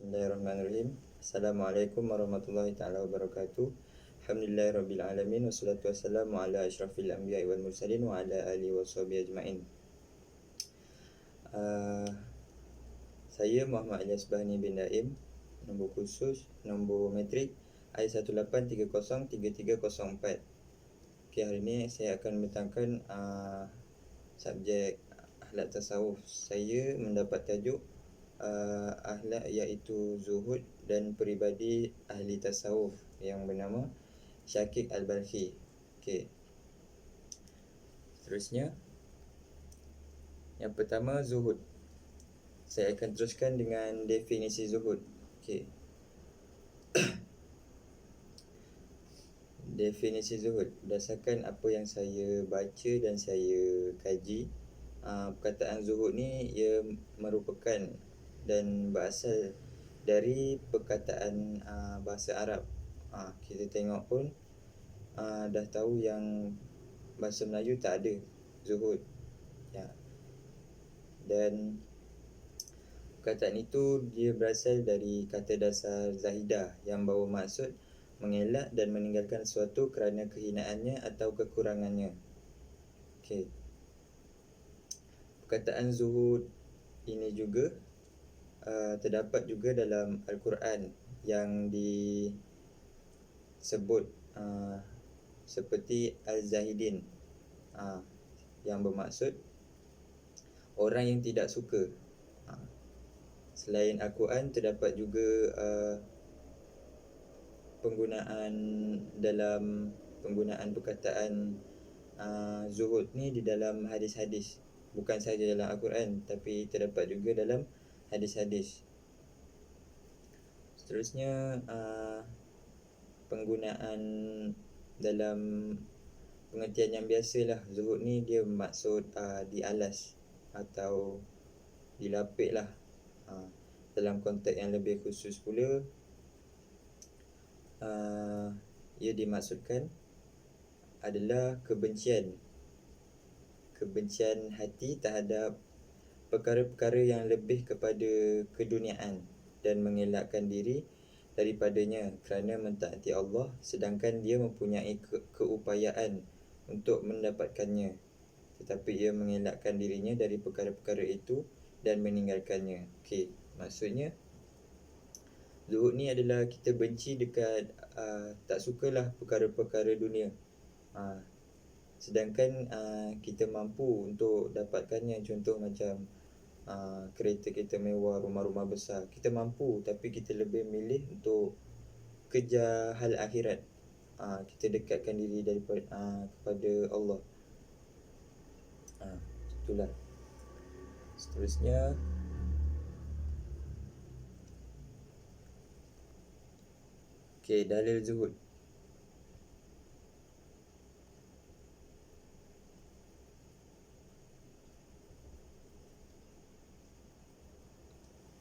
Bismillahirrahmanirrahim. Assalamualaikum warahmatullahi taala wabarakatuh. Alhamdulillahirabbil alamin wassalatu wassalamu ala asyrafil anbiya'i wal mursalin wa ala alihi washabihi ajmain. Saya Muhammad Ilyas Bahni bin Daim, nombor khusus nombor matrik I18303304. Okey, hari ini saya akan membentangkan subjek akhlak tasawuf. Saya mendapat tajuk akhlak iaitu zuhud dan peribadi ahli tasawuf yang bernama Syakik Al-Balkhi. Okey. Seterusnya, yang pertama, zuhud. Saya akan teruskan dengan definisi zuhud. Okey. Definisi zuhud berdasarkan apa yang saya baca dan saya kaji, perkataan zuhud ni ia merupakan dan berasal dari perkataan bahasa Arab. Kita tengok pun dah tahu yang bahasa Melayu tak ada zuhud ya. Dan perkataan itu dia berasal dari kata dasar zahidah yang bawa maksud mengelak dan meninggalkan sesuatu kerana kehinaannya atau kekurangannya. Okey. Perkataan zuhud ini juga terdapat juga dalam Al-Quran yang disebut seperti Al-Zahidin, yang bermaksud orang yang tidak suka. Selain Al-Quran, terdapat juga penggunaan perkataan zuhud ni di dalam hadis-hadis. Bukan sahaja dalam Al-Quran, tapi terdapat juga dalam hadis-hadis. Seterusnya, penggunaan dalam pengertian yang biasalah, zuhud ni dia bermaksud dialas atau dilapik lah. Dalam konteks yang lebih khusus pula, ia dimaksudkan adalah kebencian hati terhadap perkara-perkara yang lebih kepada keduniaan dan mengelakkan diri daripadanya kerana mentaati Allah sedangkan dia mempunyai keupayaan untuk mendapatkannya, tetapi ia mengelakkan dirinya dari perkara-perkara itu dan meninggalkannya. Okey, maksudnya zuhud ni adalah kita benci dekat tak sukalah perkara-perkara dunia, sedangkan kita mampu untuk dapatkannya. Contoh macam kereta mewah, rumah-rumah besar, kita mampu, tapi kita lebih milih untuk kejar hal akhirat. Kita dekatkan diri kepada Allah. Itulah. Seterusnya, okey, dalil zuhud.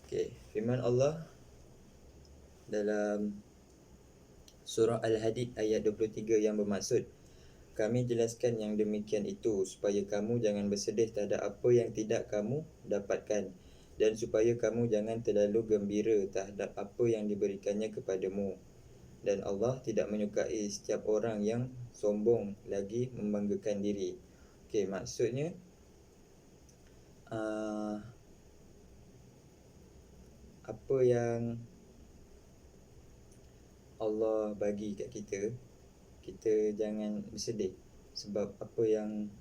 Okey, firman Allah dalam surah Al-Hadid ayat 23 yang bermaksud, kami jelaskan yang demikian itu supaya kamu jangan bersedih terhadap apa yang tidak kamu dapatkan dan supaya kamu jangan terlalu gembira terhadap apa yang diberikannya kepadamu. Dan Allah tidak menyukai setiap orang yang sombong lagi membanggakan diri. Okey, maksudnya apa yang Allah bagi kat kita, kita jangan bersedih. Sebab apa yang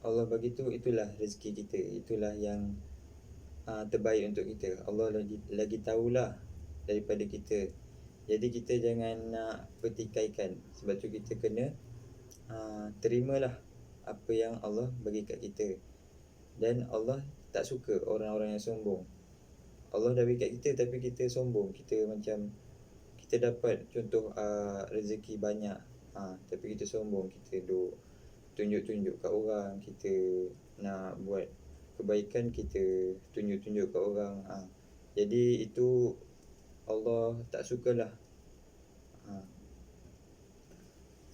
Allah bagi tu, itulah rezeki kita, itulah yang terbaik untuk kita. Allah lagi tahulah daripada kita. Jadi kita jangan nak pertikaikan. Sebab tu kita kena terimalah apa yang Allah bagi kat kita. Dan Allah tak suka orang-orang yang sombong. Allah dah bagi kat kita tapi kita sombong. Kita macam kita dapat contoh rezeki banyak, tapi kita sombong. Kita duk tunjuk-tunjuk kat orang. Kita nak buat kebaikan, kita tunjuk-tunjuk kat orang. Jadi itu Allah tak sukalah.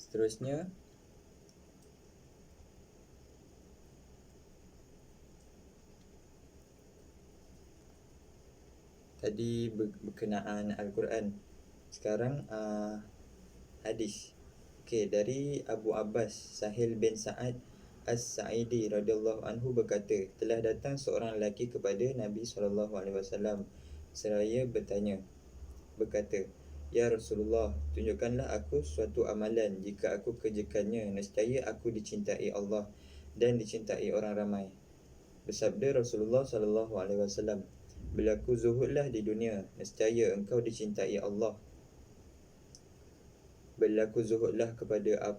Seterusnya, Tadi berkenaan Al-Quran. Sekarang hadis. Okey, dari Abu Abbas Sahil bin Sa'ad As-Sa'idi radhiyallahu anhu berkata, telah datang seorang lelaki kepada Nabi SAW seraya berkata, Ya Rasulullah, tunjukkanlah aku suatu amalan, jika aku kerjakannya, nescaya aku dicintai Allah dan dicintai orang ramai. Bersabda Rasulullah SAW, berlaku zuhudlah di dunia, nescaya engkau dicintai Allah. Berlaku zuhudlah pada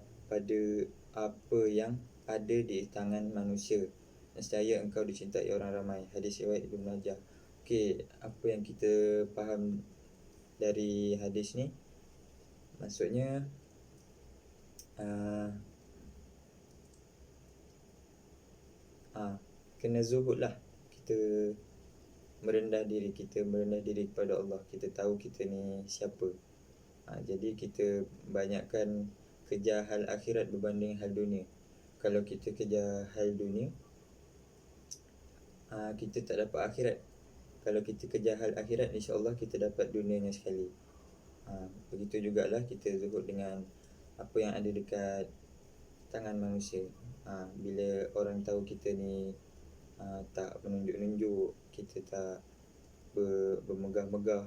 apa yang ada di tangan manusia, nescaya engkau dicintai orang ramai. Hadis riwayat Ibnu Majah. Okey, apa yang kita faham dari hadis ni? Maksudnya kena zuhud lah. Kita merendah diri kepada Allah. Kita tahu kita ni siapa. Jadi kita banyakkan kejar hal akhirat berbanding hal dunia. Kalau kita kejar hal dunia, kita tak dapat akhirat. Kalau kita kejar hal akhirat, insya-Allah kita dapat dunianya sekali. Begitu jugalah kita zuhud dengan apa yang ada dekat tangan manusia. Bila orang tahu kita ni tak menunjuk-nunjuk, kita tak bermegah-megah,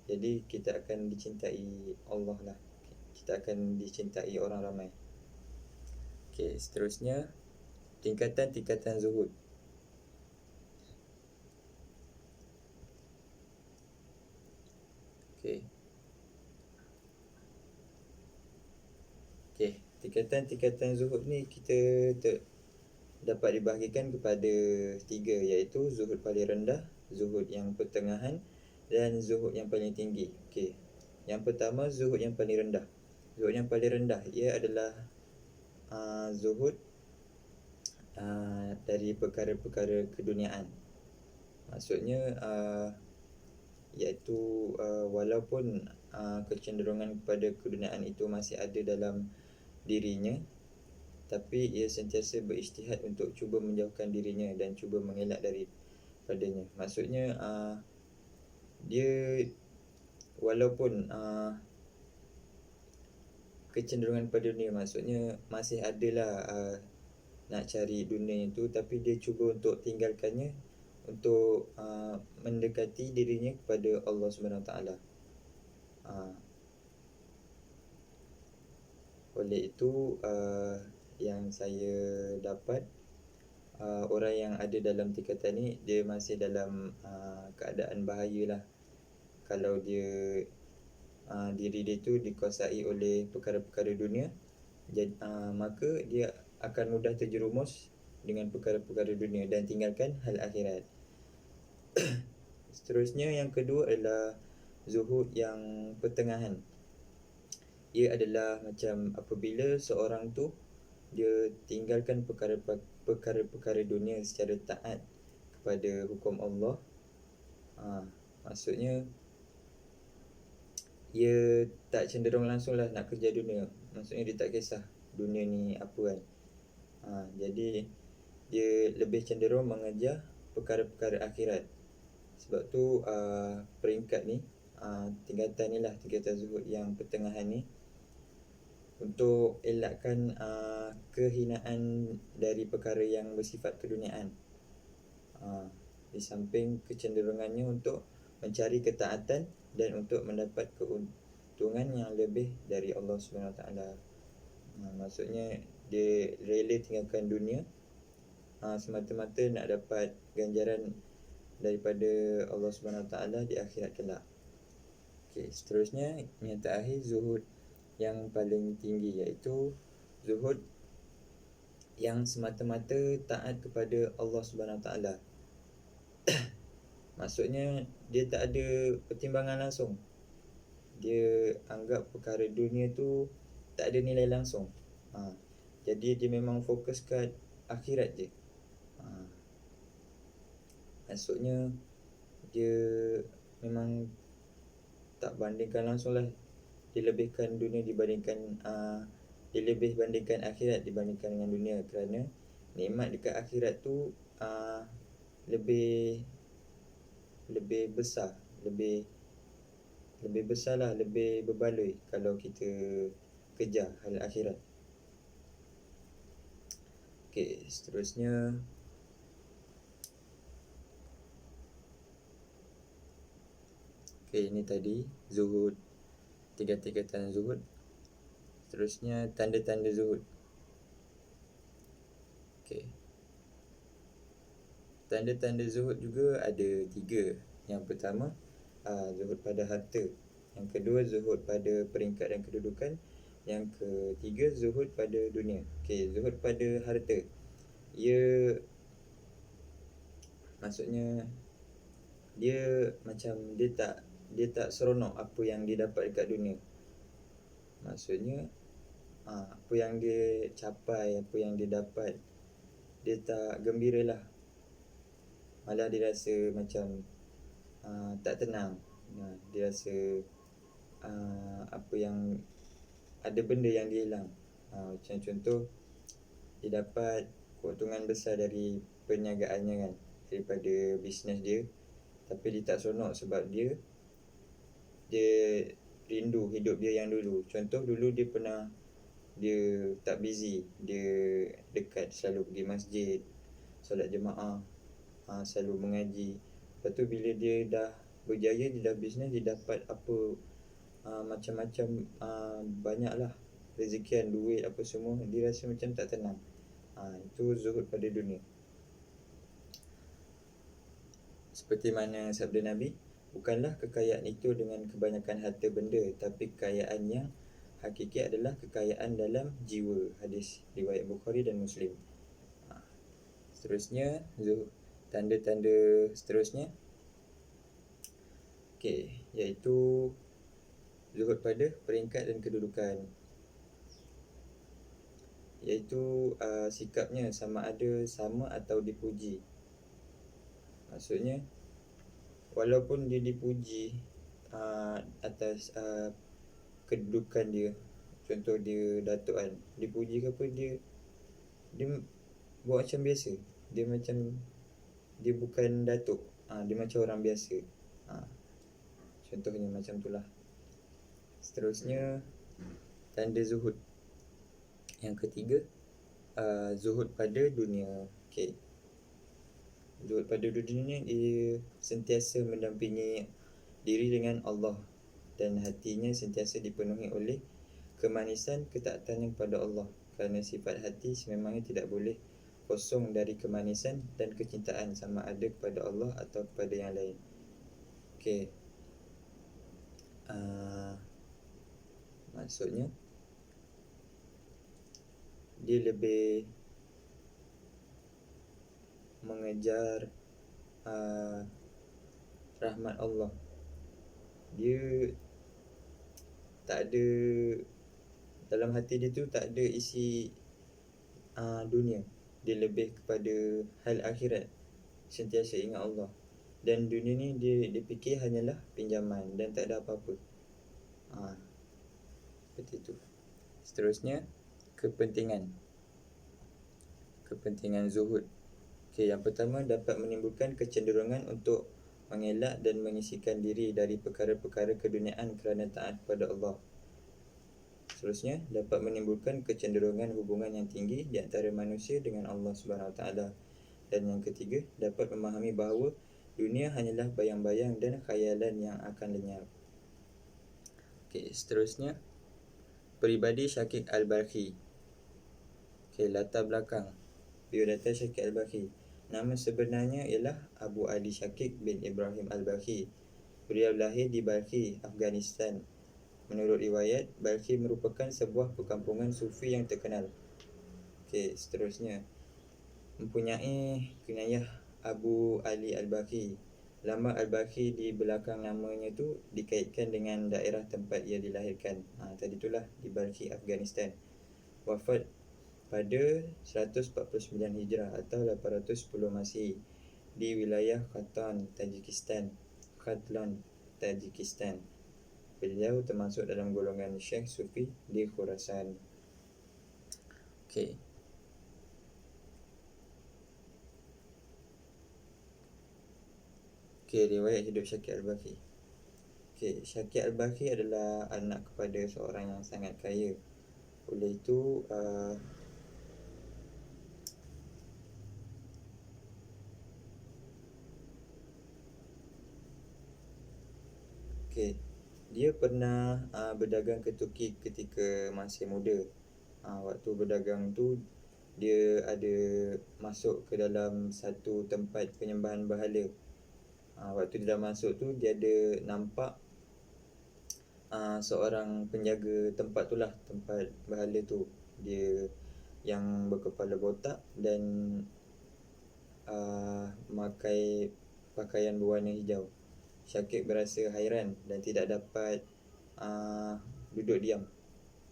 jadi kita akan dicintai Allah lah. Kita akan dicintai orang ramai. Okey, seterusnya tingkatan-tingkatan zuhud. Okey, tingkatan-tingkatan zuhud ni kita dapat dibahagikan kepada 3, iaitu zuhud paling rendah, zuhud yang pertengahan dan zuhud yang paling tinggi. Okey. Yang pertama, zuhud yang paling rendah. Zuhud yang paling rendah ia adalah zuhud dari perkara-perkara keduniaan. Maksudnya iaitu walaupun kecenderungan kepada keduniaan itu masih ada dalam dirinya, tapi ia sentiasa berijtihad untuk cuba menjauhkan dirinya dan cuba mengelak daripadanya. Maksudnya dia walaupun kecenderungan pada dunia, maksudnya masih adalah nak cari dunia itu, tapi dia cuba untuk tinggalkannya, untuk mendekati dirinya kepada Allah SWT. Oleh itu yang saya dapat, orang yang ada dalam tingkatan ni, dia masih dalam keadaan bahaya lah. Kalau dia diri dia tu dikuasai oleh perkara-perkara dunia, maka dia akan mudah terjerumus dengan perkara-perkara dunia dan tinggalkan hal akhirat. Seterusnya, yang kedua adalah zuhud yang pertengahan. Ia adalah macam apabila seorang tu dia tinggalkan perkara-perkara dunia secara taat kepada hukum Allah. Maksudnya ia tak cenderung langsung lah nak kerja dunia. Maksudnya dia tak kisah dunia ni apa kan. Jadi dia lebih cenderung mengejar perkara-perkara akhirat. Sebab tu peringkat ni, tingkatan ni lah, tingkatan zuhud yang pertengahan ni, untuk elakkan kehinaan dari perkara yang bersifat keduniaan. Di samping kecenderungannya untuk mencari ketaatan dan untuk mendapat keuntungan yang lebih dari Allah SWT. Maksudnya dia rela tinggalkan dunia semata-mata nak dapat ganjaran daripada Allah SWT di akhirat kelak. Okey, seterusnya yang terakhir, zuhud yang paling tinggi, iaitu zuhud yang semata-mata taat kepada Allah SWT. Maksudnya dia tak ada pertimbangan langsung. Dia anggap perkara dunia tu tak ada nilai langsung. Jadi dia memang fokus kat akhirat je. Maksudnya dia memang tak bandingkan langsung lah. Dia lebihkan dunia dibandingkan dia lebih bandingkan akhirat dibandingkan dengan dunia, kerana nikmat dekat akhirat tu lebih lebih besar, lebih besar lah, lebih berbaloi kalau kita kejar hal akhirat. Okey, seterusnya ini tadi zuhud, 3 tingkatan zuhud. Seterusnya tanda-tanda zuhud. Okey. Tanda-tanda zuhud juga ada 3. Yang pertama, zuhud pada harta. Yang kedua, zuhud pada peringkat dan kedudukan. Yang ketiga, zuhud pada dunia. Okey, zuhud pada harta. Maksudnya dia tak seronok apa yang dia dapat dekat dunia. Maksudnya apa yang dia capai, apa yang dia dapat, dia tak gembira lah. Malah dia rasa macam tak tenang. Dia rasa apa yang ada benda yang dia hilang. Macam contoh, dia dapat keuntungan besar dari perniagaannya kan, daripada bisnes dia, tapi dia tak seronok sebab dia rindu hidup dia yang dulu. Contoh, dulu dia tak busy, dia dekat, selalu pergi masjid, solat jemaah, selalu mengaji. Lepas tu bila dia dah berjaya, dia dah bisnes, dia dapat apa macam-macam, banyaklah rezekian, duit apa semua, dia rasa macam tak tenang. Itu zuhud pada dunia. Seperti mana sabda Nabi, bukanlah kekayaan itu dengan kebanyakan harta benda, tapi kekayaan yang hakiki adalah kekayaan dalam jiwa. Hadis riwayat Bukhari dan Muslim. Seterusnya, tanda-tanda seterusnya, iaitu zuhud pada peringkat dan kedudukan. Iaitu sikapnya sama atau dipuji. Maksudnya, walaupun dia dipuji atas kedudukan dia, contoh dia datuk kan, dipuji ke apa, dia buat macam biasa. Dia bukan datuk, dia macam orang biasa. Contohnya macam itulah. Seterusnya, tanda zuhud. Yang ketiga, zuhud pada dunia. Zuhud pada dunia ni, dia sentiasa mendampingi diri dengan Allah, dan hatinya sentiasa dipenuhi oleh kemanisan ketaatan kepada Allah, kerana sifat hati sememangnya tidak boleh kosong dari kemanisan dan kecintaan, sama ada kepada Allah atau kepada yang lain. Maksudnya dia lebih mengejar rahmat Allah. Dia tak ada, dalam hati dia tu tak ada isi dunia. Dia lebih kepada hal akhirat, sentiasa ingat Allah. Dan dunia ni dia fikir hanyalah pinjaman dan tak ada apa-apa. Seperti itu. Seterusnya, kepentingan zuhud. Yang pertama, dapat menimbulkan kecenderungan untuk mengelak dan mengisikan diri dari perkara-perkara keduniaan kerana taat kepada Allah. Seterusnya, dapat menimbulkan kecenderungan hubungan yang tinggi di antara manusia dengan Allah SWT. Dan yang ketiga, dapat memahami bahawa dunia hanyalah bayang-bayang dan khayalan yang akan lenyap. Seterusnya, peribadi Syakik Al-Balkhi. Latar belakang biodata Syakik Al-Balkhi. Nama sebenarnya ialah Abu Ali Syakik bin Ibrahim Al-Balkhi. Beliau lahir di Balkhi, Afghanistan. Menurut riwayat, Balkhi merupakan sebuah perkampungan sufi yang terkenal. Seterusnya, mempunyai kunyah Abu Ali Al-Balkhi. Lama Al-Balkhi di belakang namanya tu dikaitkan dengan daerah tempat ia dilahirkan. Tadi itulah di Balkhi, Afghanistan. Wafat pada 149 Hijrah atau 810 Masihi di wilayah Khatlon, Tajikistan. Beliau termasuk dalam golongan Syekh Sufi di Khurasan. Okey, riwayat hidup Syakir Al-Balkhi. Okey, Syakir Al-Balkhi adalah anak kepada seorang yang sangat kaya. Oleh itu okey, dia pernah berdagang ke Turki ketika masih muda. Waktu berdagang tu dia ada masuk ke dalam satu tempat penyembahan berhala. Waktu dia dah masuk tu, dia ada nampak seorang penjaga tempat tu lah, tempat berhala tu. Dia yang berkepala botak dan memakai pakaian berwarna hijau. Syakir berasa hairan dan tidak dapat duduk diam.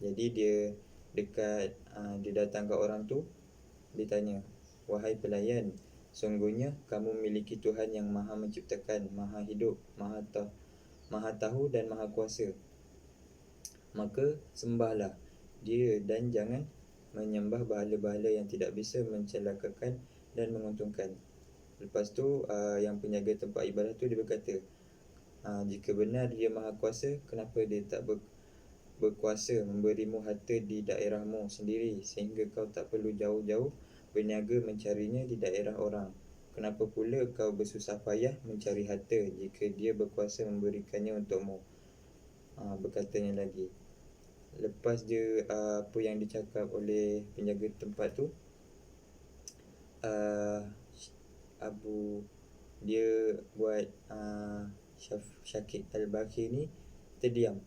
Jadi dia dekat dia datang ke orang tu. Dia tanya, "Wahai pelayan, sungguhnya kamu memiliki Tuhan yang maha menciptakan, maha hidup, maha tahu dan maha kuasa. Maka sembahlah dia dan jangan menyembah bahala-bahala yang tidak bisa mencelakakan dan menguntungkan." Lepas tu yang penjaga tempat ibadah tu dia berkata, "Jika benar dia maha kuasa, kenapa dia tak berkuasa memberimu harta di daerahmu sendiri sehingga kau tak perlu jauh-jauh berniaga mencarinya di daerah orang? Kenapa pula kau bersusah payah mencari harta jika dia berkuasa memberikannya untukmu?" Berkatanya lagi. Lepas dia apa yang dicakap oleh penjaga tempat tu, dia buat Syakir Al-Balkhi ni terdiam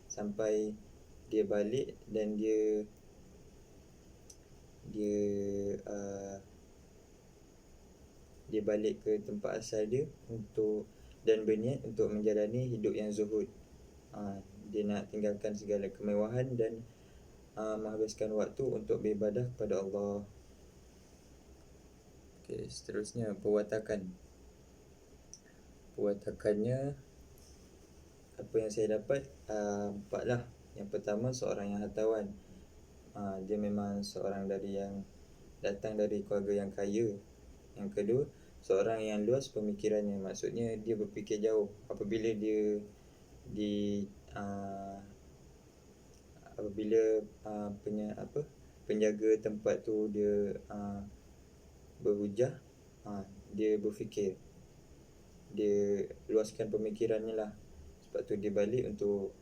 sampai dia balik dan dia balik ke tempat asal dia dan berniat untuk menjalani hidup yang zuhud. Dia nak tinggalkan segala kemewahan dan menghabiskan waktu untuk beribadah kepada Allah. Okey, seterusnya perwatakannya apa yang saya dapat, 4 lah. Yang pertama, seorang yang hartawan. Dia memang seorang yang datang dari keluarga yang kaya. Yang kedua, seorang yang luas pemikirannya. Maksudnya dia berfikir jauh. Apabila penjaga tempat tu dia berhujah, dia berfikir, dia luaskan pemikirannya lah. Sebab tu dia balik untuk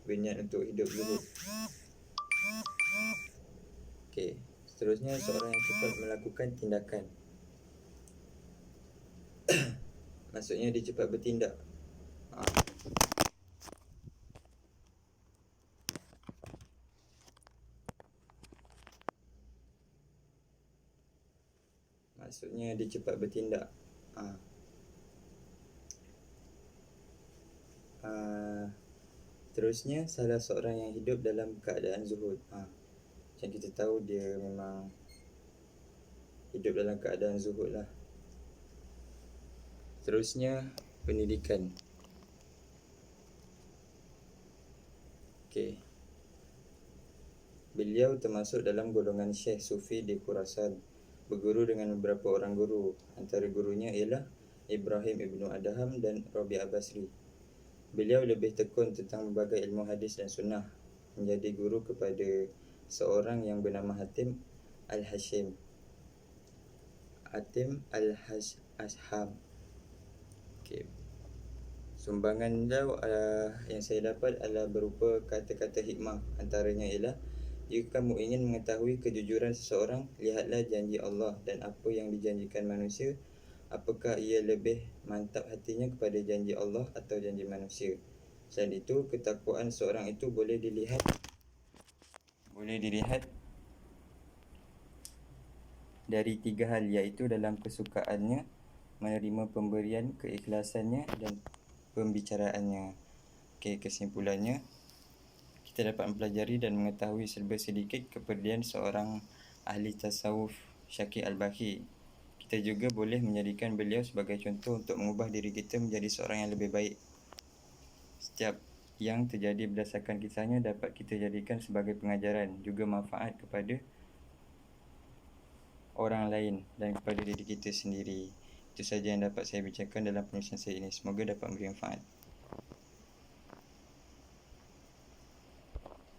berniat untuk hidup zuhud. Okey, seterusnya seorang yang cepat melakukan tindakan. Maksudnya dia cepat bertindak. Maksudnya dia cepat bertindak. Terusnya, salah seorang yang hidup dalam keadaan zuhud. Macam kita tahu dia memang hidup dalam keadaan zuhud lah. Terusnya, pendidikan. Okey. Beliau termasuk dalam golongan Syekh Sufi di Khurasan. Berguru dengan beberapa orang guru. Antara gurunya ialah Ibrahim Ibnu Adham dan Rabi' Al-Basri. Beliau lebih tekun tentang berbagai ilmu hadis dan sunnah. Menjadi guru kepada seorang yang bernama Hatim Al-Hashim. Okey. Sumbangan beliau yang saya dapat adalah berupa kata-kata hikmah. Antaranya ialah, "Jika kamu ingin mengetahui kejujuran seseorang, lihatlah janji Allah dan apa yang dijanjikan manusia. Apakah ia lebih mantap hatinya kepada janji Allah atau janji manusia? Selain itu, ketakwaan seorang itu boleh dilihat dari 3 hal, iaitu dalam kesukaannya, menerima pemberian, keikhlasannya dan pembicaraannya." Okey, kesimpulannya, kita dapat mempelajari dan mengetahui serba sedikit kepribadian seorang ahli tasawuf Syakir Al-Balkhi. Kita juga boleh menjadikan beliau sebagai contoh untuk mengubah diri kita menjadi seorang yang lebih baik. Setiap yang terjadi berdasarkan kisahnya dapat kita jadikan sebagai pengajaran, juga manfaat kepada orang lain dan kepada diri kita sendiri. Itu saja yang dapat saya bincangkan dalam penulisan saya ini. Semoga dapat memberi manfaat.